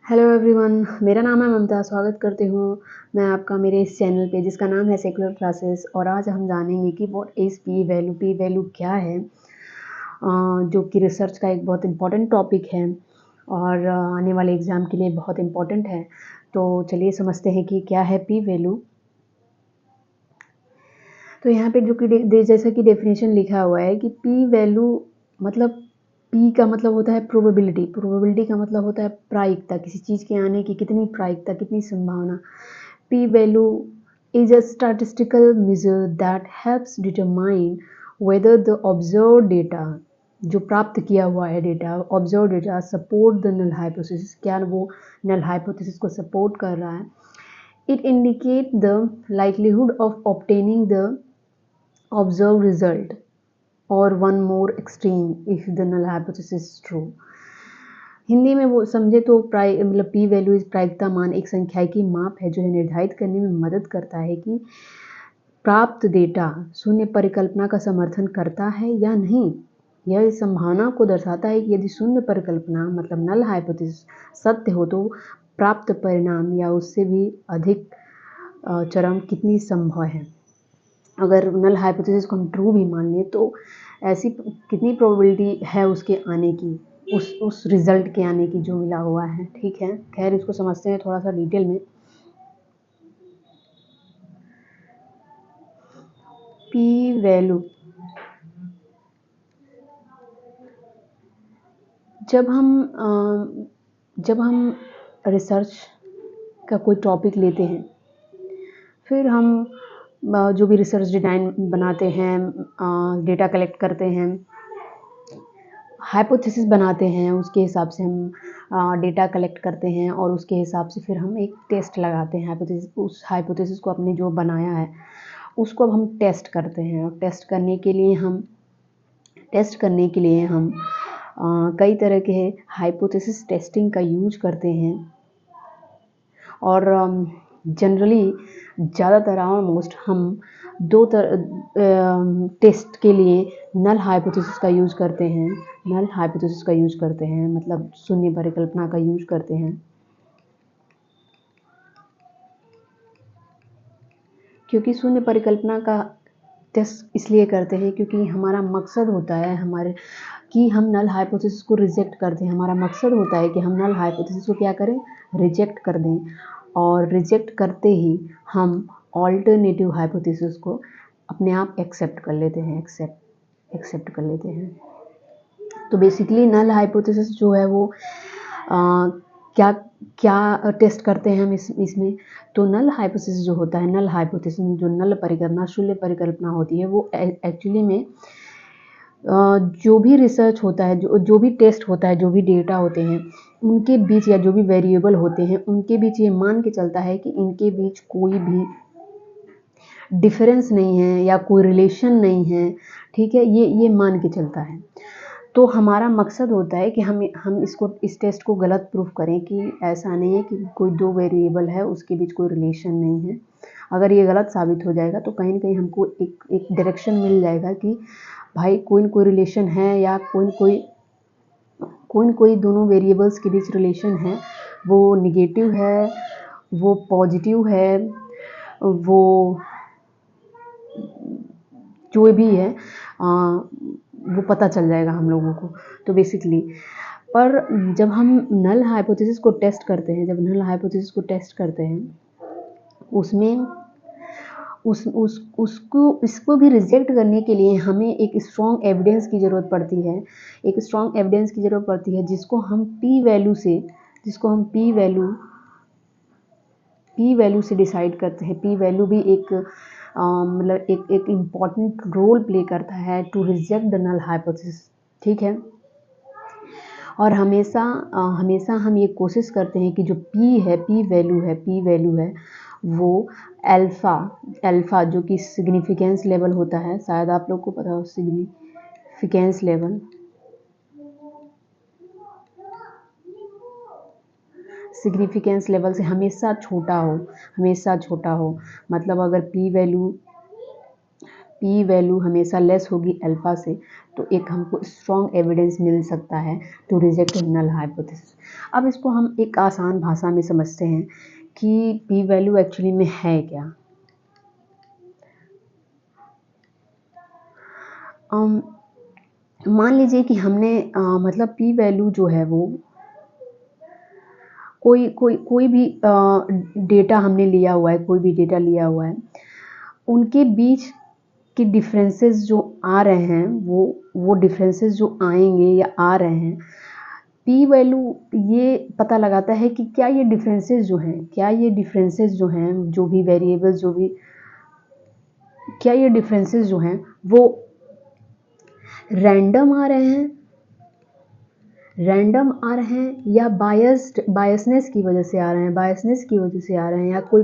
Hello everyone, मेरा नाम है ममता। स्वागत करती हूँ मैं आपका मेरे इस चैनल पे जिसका नाम है सेकुलर क्लासेस। और आज हम जानेंगे कि what is P value. P value क्या है, जो कि रिसर्च का एक बहुत इम्पॉर्टेंट टॉपिक है और आने वाले एग्ज़ाम के लिए बहुत इम्पॉर्टेंट है। तो चलिए समझते हैं कि क्या है पी वैल्यू। तो यहाँ पे जो कि जैसा कि डेफिनेशन लिखा हुआ है कि पी वैल्यू मतलब पी का मतलब होता है प्रोबेबिलिटी। प्रोबेबिलिटी का मतलब होता है प्रायिकता, किसी चीज़ के आने की कितनी प्रायिकता, कितनी संभावना। P value is a statistical measure that helps determine whether the observe data, जो प्राप्त किया हुआ है data, observe data support the null hypothesis, क्या वो नल हाइपोथेसिस को सपोर्ट कर रहा है। It indicate the likelihood of obtaining the observe result or one more extreme if the null hypothesis true. Hindi में वो समझे तो मतलब पी वैल्यू इज प्रायिकता मान एक सांख्यिकी माप है जो है निर्धारित करने में मदद करता है कि प्राप्त डेटा शून्य परिकल्पना का समर्थन करता है या नहीं। यह इस संभावना को दर्शाता है कि यदि शून्य परिकल्पना मतलब नल हाइपोथेसिस सत्य हो तो प्राप्त परिणाम या उससे भी अधिक चरम कितनी संभव है। अगर नल हाइपोथेसिस को हम ट्रू भी मान लें तो ऐसी कितनी प्रोबेबिलिटी है उसके आने की, उस रिजल्ट के आने की जो मिला हुआ है। ठीक है, खैर इसको समझते हैं थोड़ा सा डिटेल में। पी वैल्यू जब हम रिसर्च का कोई टॉपिक लेते हैं, फिर हम जो भी रिसर्च डिज़ाइन बनाते हैं, डेटा कलेक्ट करते हैं, हाइपोथेसिस बनाते हैं, उसके हिसाब से हम डेटा कलेक्ट करते हैं और उसके हिसाब से फिर हम एक टेस्ट लगाते हैं। हाइपोथेसिस, उस हाइपोथेसिस को अपने जो बनाया है उसको अब हम टेस्ट करते हैं। और टेस्ट करने के लिए हम कई तरह के हाइपोथेसिस टेस्टिंग का यूज करते हैं। और जनरली ज़्यादातर ऑलमोस्ट हम दो टेस्ट के लिए नल हाइपोथेसिस का यूज करते हैं। मतलब शून्य परिकल्पना का यूज करते हैं, क्योंकि शून्य परिकल्पना का टेस्ट इसलिए करते हैं क्योंकि हमारा मकसद होता है कि हम नल हाइपोथेसिस को रिजेक्ट कर दें। हमारा मकसद होता है कि हम नल हाइपोथेसिस को क्या करें, रिजेक्ट कर दें। और रिजेक्ट करते ही हम ऑल्टरनेटिव हाइपोथेसिस को अपने आप एक्सेप्ट कर लेते हैं। तो बेसिकली नल हाइपोथेसिस जो है वो क्या क्या टेस्ट करते हैं हम इसमें। तो नल हाइपोथेसिस जो होता है, जो नल परिकल्पना, शून्य परिकल्पना होती है, वो एक्चुअली में जो भी रिसर्च होता है, जो भी टेस्ट होता है, जो भी डेटा होते हैं उनके बीच, या जो भी वेरिएबल होते हैं उनके बीच ये मान के चलता है कि इनके बीच कोई भी डिफरेंस नहीं है या कोई रिलेशन नहीं है। ठीक है, ये मान के चलता है। तो हमारा मकसद होता है कि हम इस टेस्ट को गलत प्रूफ करें कि ऐसा नहीं है कि कोई दो वेरिएबल है उसके बीच कोई रिलेशन नहीं है। अगर ये गलत साबित हो जाएगा तो कहीं ना कहीं हमको एक डायरेक्शन मिल जाएगा कि भाई कोई न कोई रिलेशन है, या कोई न कोई दोनों वेरिएबल्स के बीच रिलेशन है। वो निगेटिव है, वो पॉजिटिव है, वो जो भी है वो पता चल जाएगा हम लोगों को। तो बेसिकली पर जब हम नल हाइपोथेसिस को टेस्ट करते हैं, उसमें इसको भी रिजेक्ट करने के लिए हमें एक स्ट्रॉन्ग एविडेंस की ज़रूरत पड़ती है, जिसको हम पी वैल्यू से डिसाइड करते हैं। पी वैल्यू भी एक मतलब एक इम्पॉर्टेंट रोल प्ले करता है to reject the null hypothesis. ठीक है, और हमेशा हम ये कोशिश करते हैं कि जो पी वैल्यू है वो अल्फ़ा जो कि सिग्निफिकेंस लेवल होता है, शायद आप लोग को पता हो सिग्निफिकेंस लेवल से हमेशा छोटा हो। मतलब अगर पी पी वैल्यू हमेशा लेस होगी अल्फा से, तो एक हमको स्ट्रॉन्ग एविडेंस मिल सकता है टू रिजेक्ट नल हाइपोथेसिस। अब इसको हम एक आसान भाषा में समझते हैं कि पी वैल्यू एक्चुअली में है क्या। मान लीजिए कि हमने मतलब पी वैल्यू जो है वो कोई भी डेटा हमने लिया हुआ है, कोई भी डेटा लिया हुआ है, उनके बीच के डिफरेंसेस जो आ रहे हैं वो डिफरेंसेस जो आएंगे या आ रहे हैं, पी वैल्यू ये पता लगाता है कि क्या ये डिफरेंसेस जो हैं जो भी वेरिएबल्स क्या ये डिफरेंसेस जो हैं वो रैंडम आ रहे हैं या बायसनेस की वजह से आ रहे हैं, या कोई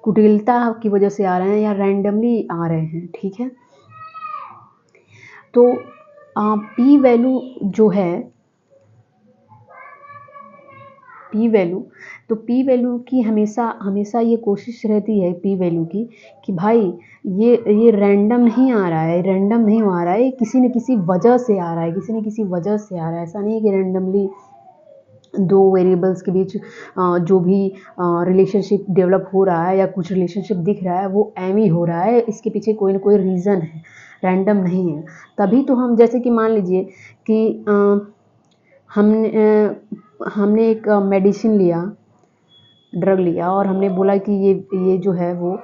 कुटिलता की वजह से आ रहे हैं, या रैंडमली आ रहे हैं। ठीक है, तो पी वैल्यू जो है पी वैल्यू की हमेशा ये कोशिश रहती है पी वैल्यू की कि भाई ये रैंडम नहीं आ रहा है, ये किसी न किसी वजह से आ रहा है। ऐसा नहीं है कि रैंडमली दो वेरिएबल्स के बीच जो भी रिलेशनशिप डेवलप हो रहा है या कुछ रिलेशनशिप दिख रहा है वो एवं ही हो रहा है, इसके पीछे कोई ना कोई रीज़न है, रैंडम नहीं है। तभी तो हम, जैसे कि मान लीजिए कि हमने एक मेडिसिन लिया, ड्रग लिया, और हमने बोला कि ये जो है वो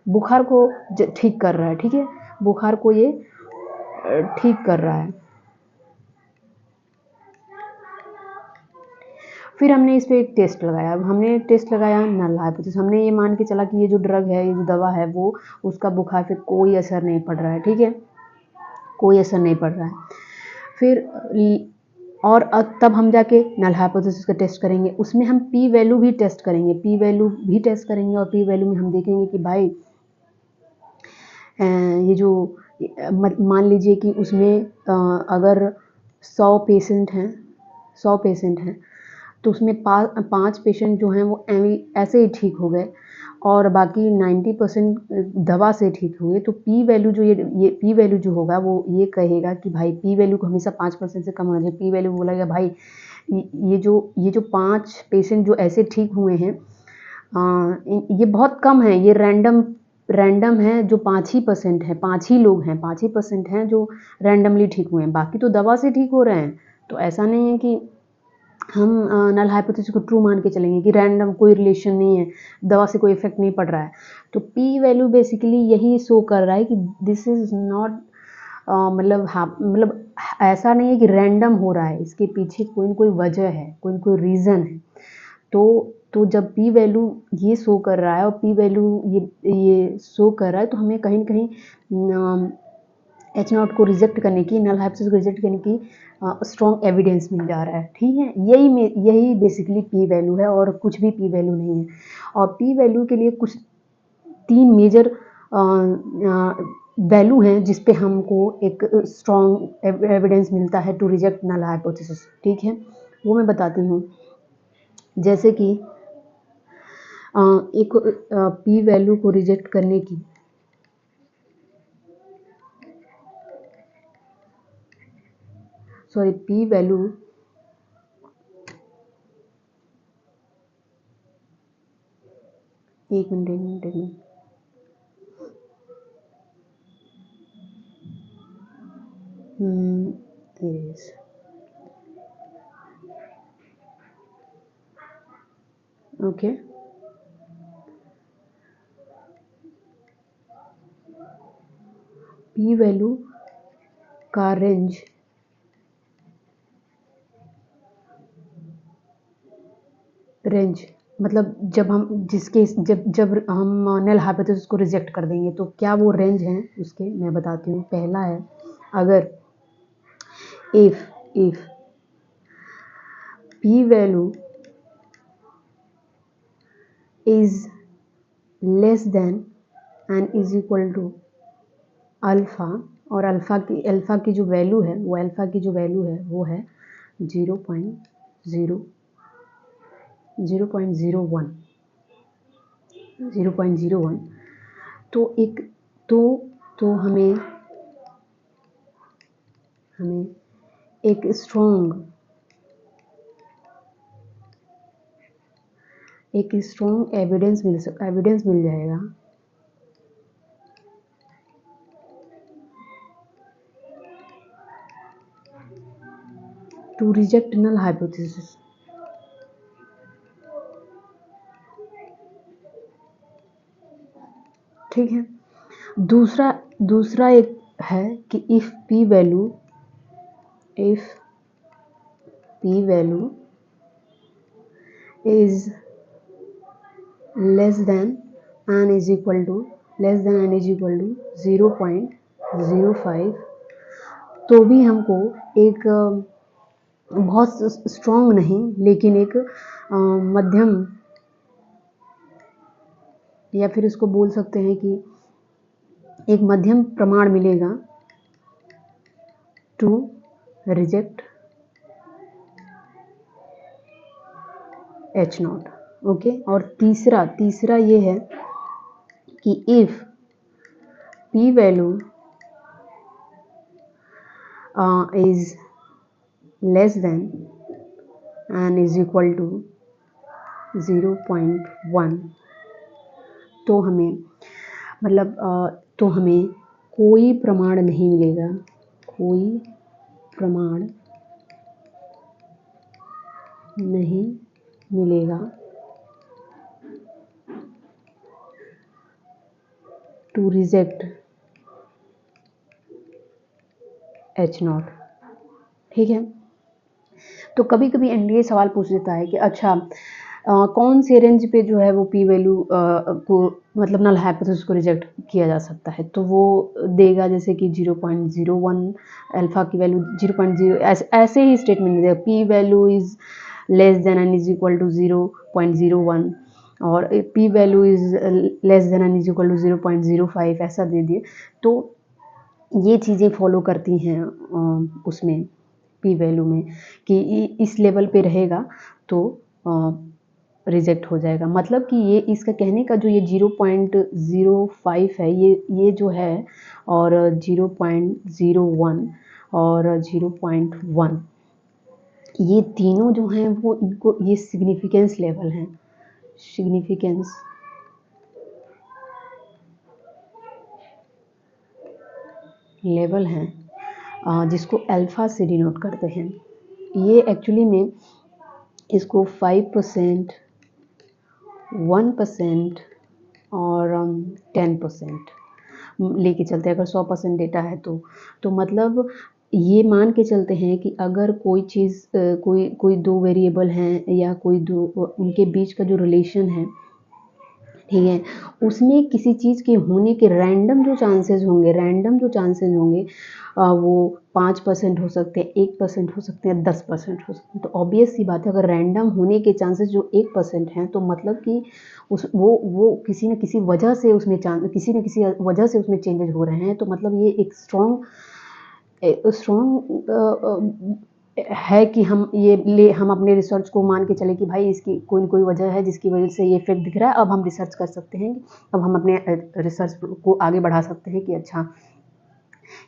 बुखार को ठीक कर रहा है। ठीक है, बुखार को ये ठीक कर रहा है। फिर हमने इस पे एक टेस्ट लगाया, नल हाइपोथेसिस। हमने ये मान के चला कि ये जो ड्रग है, ये जो दवा है, वो उसका बुखार पे कोई असर नहीं पड़ रहा है। ठीक है, कोई असर नहीं पड़ रहा है। फिर और तब हम जाके नल हाइपोथेसिस का टेस्ट करेंगे, उसमें हम पी वैल्यू भी टेस्ट करेंगे, और पी वैल्यू में हम देखेंगे कि भाई ये जो मान लीजिए कि उसमें अगर 100 पेशेंट हैं तो उसमें 5 पेशेंट जो हैं वो ऐसे ही ठीक हो गए और बाकी 90% दवा से ठीक हुए। तो पी वैल्यू ये पी वैल्यू जो होगा वो ये कहेगा कि भाई पी वैल्यू को हमेशा 5% से कम होना चाहिए। पी वैल्यू बोलेगा भाई ये जो 5 पेशेंट जो ऐसे ठीक हुए हैं ये बहुत कम है, ये रैंडम है, जो 5% है, 5 ही लोग हैं, 5% हैं जो रैंडमली ठीक हुए हैं, बाकी तो दवा से ठीक हो रहे हैं। तो ऐसा नहीं है कि हम नल हाइपोथेसिस को ट्रू मान के चलेंगे कि रैंडम कोई रिलेशन नहीं है, दवा से कोई इफेक्ट नहीं पड़ रहा है। तो पी वैल्यू बेसिकली यही शो कर रहा है कि दिस इज़ नॉट मतलब ऐसा नहीं है कि रैंडम हो रहा है, इसके पीछे कोई न कोई वजह है, कोई न कोई रीज़न है। तो जब पी वैल्यू ये शो कर रहा है और पी वैल्यू ये शो कर रहा है, तो हमें कहीं न कहीं H0 को रिजेक्ट करने की, नल हाइपोथेसिस को रिजेक्ट करने की स्ट्रॉन्ग एविडेंस मिल जा रहा है। ठीक है, यही बेसिकली पी वैल्यू है और कुछ भी पी वैल्यू नहीं है। और पी वैल्यू के लिए कुछ 3 मेजर वैल्यू हैं जिस पे हमको एक स्ट्रॉन्ग एविडेंस मिलता है टू रिजेक्ट नल हाइपोथेसिस। ठीक है, वो मैं बताती हूँ। जैसे कि एक पी वैल्यू को रिजेक्ट करने की पी वैल्यू एक मिनट ओके, पी वैल्यू का रेंज मतलब जब हम नल हाइपोथेसिस को रिजेक्ट कर देंगे तो क्या वो रेंज हैं उसके, मैं बताती हूँ। पहला है, अगर if P value is less than and is equal to alpha, और अल्फ़ा की जो वैल्यू है वो है 0.01, 0.01, तो एक तो हमें एक स्ट्रॉन्ग एविडेंस मिल जाएगा टू रिजेक्ट नल हाइपोथेसिस। ठीक है, दूसरा एक है कि if p value is less than n is equal to 0.05, तो भी हमको एक बहुत स्ट्रॉन्ग नहीं लेकिन एक मध्यम, या फिर इसको बोल सकते हैं कि एक मध्यम प्रमाण मिलेगा टू रिजेक्ट H0। ओके, और तीसरा ये है कि if p value is less than n is equal to 0.1, तो हमें तो हमें कोई प्रमाण नहीं मिलेगा, टू रिजेक्ट H0। ठीक है, तो कभी कभी एनडीए सवाल पूछ देता है कि अच्छा कौन से रेंज पे जो है वो p वैल्यू को मतलब नल हाइपोथेसिस को रिजेक्ट किया जा सकता है, तो वो देगा जैसे कि 0.01, अल्फा की वैल्यू 0.0, ऐसे ही स्टेटमेंट देगा, p value is less than n is equal to 0.01 और p value is less than n is equal to 0.05, ऐसा दे दिए। तो ये चीज़ें फॉलो करती हैं उसमें p वैल्यू में कि इस लेवल पे रहेगा तो रिजेक्ट हो जाएगा। मतलब कि ये इसका कहने का जो ये 0.05 है, ये जो है, और 0.01 और 0.1, ये तीनों जो हैं वो इनको ये सिग्निफिकेंस लेवल हैं, जिसको अल्फ़ा से डिनोट करते हैं। ये एक्चुअली में इसको 5%, 1% और 10% लेके चलते हैं। अगर 100% डेटा है तो मतलब ये मान के चलते हैं कि अगर कोई चीज़ कोई दो वेरिएबल हैं या कोई दो उनके बीच का जो रिलेशन है, ठीक है, उसमें किसी चीज़ के होने के रैंडम जो चांसेस होंगे वो 5% हो सकते हैं, 1% हो सकते हैं, 10% हो सकते हैं। तो ऑब्वियस सी बात है, अगर रैंडम होने के चांसेस जो 1% हैं, तो मतलब कि वो किसी न किसी वजह से उसमें चेंजेस हो रहे हैं। तो मतलब ये एक स्ट्रॉन्ग है कि हम अपने रिसर्च को मान के चले कि भाई इसकी कोई न कोई वजह है जिसकी वजह से ये इफेक्ट दिख रहा है। अब हम रिसर्च कर सकते हैं, अब हम अपने रिसर्च को आगे बढ़ा सकते हैं कि अच्छा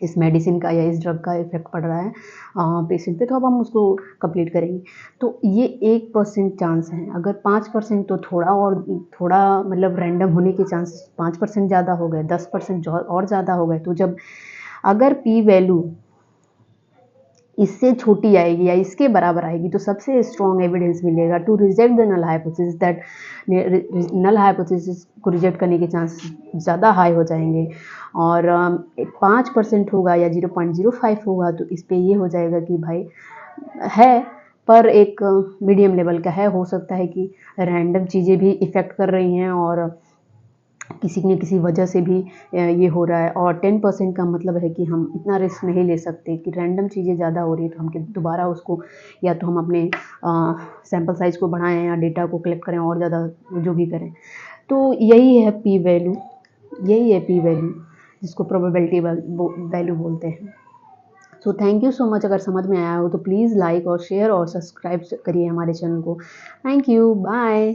इस मेडिसिन का या इस ड्रग का इफेक्ट पड़ रहा है पेशेंट पे, तो अब हम उसको कंप्लीट करेंगे। तो ये 1% चांस है। अगर 5% तो थोड़ा मतलब रैंडम होने के चांसेस 5% ज़्यादा हो गए, 10% और ज़्यादा हो गए। तो जब अगर p वैल्यू इससे छोटी आएगी या इसके बराबर आएगी तो सबसे स्ट्रॉन्ग एविडेंस मिलेगा to reject the null hypothesis, that null hypothesis को रिजेक्ट करने के चांस ज़्यादा हाई हो जाएंगे। और 5% होगा या 0.05 होगा तो इस पे ये हो जाएगा कि भाई है, पर एक मीडियम लेवल का है। हो सकता है कि रैंडम चीज़ें भी इफ़ेक्ट कर रही हैं और किसी न किसी वजह से भी ये हो रहा है। और 10% का मतलब है कि हम इतना रिस्क नहीं ले सकते कि रैंडम चीज़ें ज़्यादा हो रही है तो हम दोबारा उसको, या तो हम अपने सैम्पल साइज़ को बढ़ाएं या डेटा को कलेक्ट करें और ज़्यादा जो भी करें। तो यही है p वैल्यू जिसको प्रोबेबिलिटी वैल्यू बोलते हैं। So thank you so much. अगर समझ में आया हो तो प्लीज़ लाइक और शेयर और सब्सक्राइब करिए हमारे चैनल को। Thank you, bye.